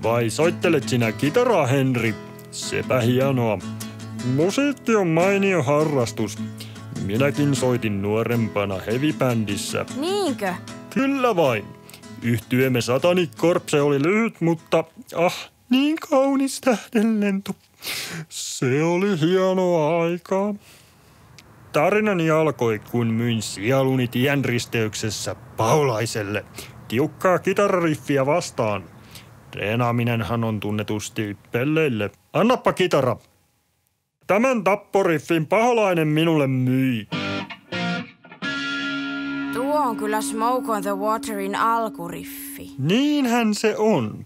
Vai soittelet sinä kitaraa, Henri? Sepä hienoa. Musiikki on mainio harrastus. Minäkin soitin nuorempana heavy-bändissä. Niinkö? Kyllä vain. Yhtyeemme Satanic Corpse oli lyhyt, mutta niin kaunis tähdenlento. Se oli hienoa aikaa. Tarinani alkoi, kun myin sieluni tienristeyksessä paholaiselle tiukkaa kitarariffiä vastaan. Treenaaminenhan on tunnetusti pelleille. Annappa kitara. Tämän tapporiffin paholainen minulle myi. Tuo on kyllä Smoke on the Waterin alkuriffi. Niinhän se on.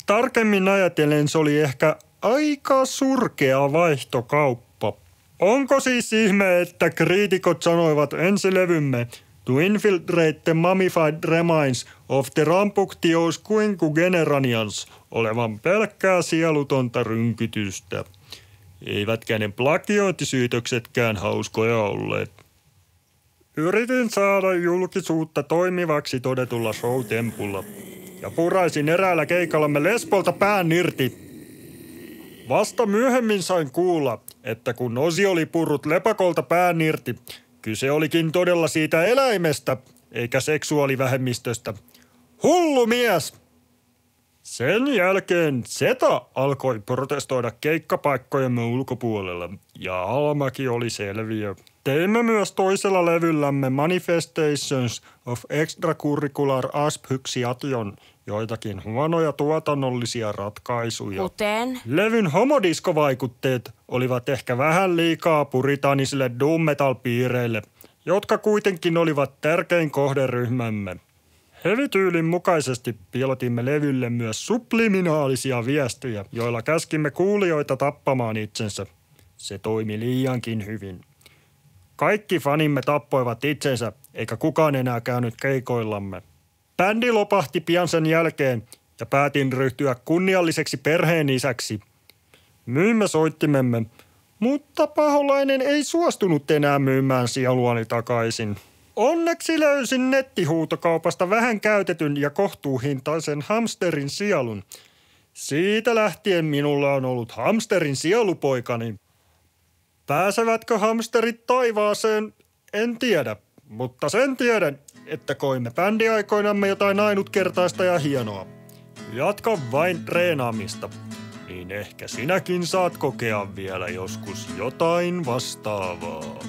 Tarkemmin ajatellen se oli ehkä aika surkea vaihtokauppa. Onko siis ihme, että kriitikot sanoivat ensilevymme To Infiltrate the Mummified Remains of the Rambunctious Quinquagenerations olevan pelkkää sielutonta rynkytystä. Eivätkä ne plagiointisyytöksetkään hauskoja olleet. Yritin saada julkisuutta toimivaksi todetulla showtempulla ja puraisin eräällä keikallamme Lespolta pään irti. Vasta myöhemmin sain kuulla, että kun Osi oli purrut lepakolta pään irti, kyse olikin todella siitä eläimestä, eikä seksuaalivähemmistöstä. Hullu mies! Sen jälkeen Zeta alkoi protestoida keikkapaikkojemme ulkopuolella, ja Almaki oli selviö. Teimme myös toisella levyllämme Manifestations of Extracurricular Asphyxiation joitakin huonoja tuotannollisia ratkaisuja. Kuten? Levyn homodiskovaikutteet olivat ehkä vähän liikaa puritaanisille doom metal-piireille, jotka kuitenkin olivat tärkein kohderyhmämme. Heavy-tyylin mukaisesti piilotimme levylle myös subliminaalisia viestejä, joilla käskimme kuulijoita tappamaan itsensä. Se toimi liiankin hyvin. Kaikki fanimme tappoivat itsensä, eikä kukaan enää käynyt keikoillamme. Bändi lopahti pian sen jälkeen ja päätin ryhtyä kunnialliseksi perheenisäksi. Myimme soittimemme, mutta paholainen ei suostunut enää myymään sieluani takaisin. Onneksi löysin nettihuutokaupasta vähän käytetyn ja kohtuuhintaisen hamsterin sielun. Siitä lähtien minulla on ollut hamsterin sielupoikani. Pääsevätkö hamsterit taivaaseen? En tiedä, mutta sen tiedän, että koimme bändiaikoinamme jotain ainutkertaista ja hienoa. Jatka vain treenaamista, niin ehkä sinäkin saat kokea vielä joskus jotain vastaavaa.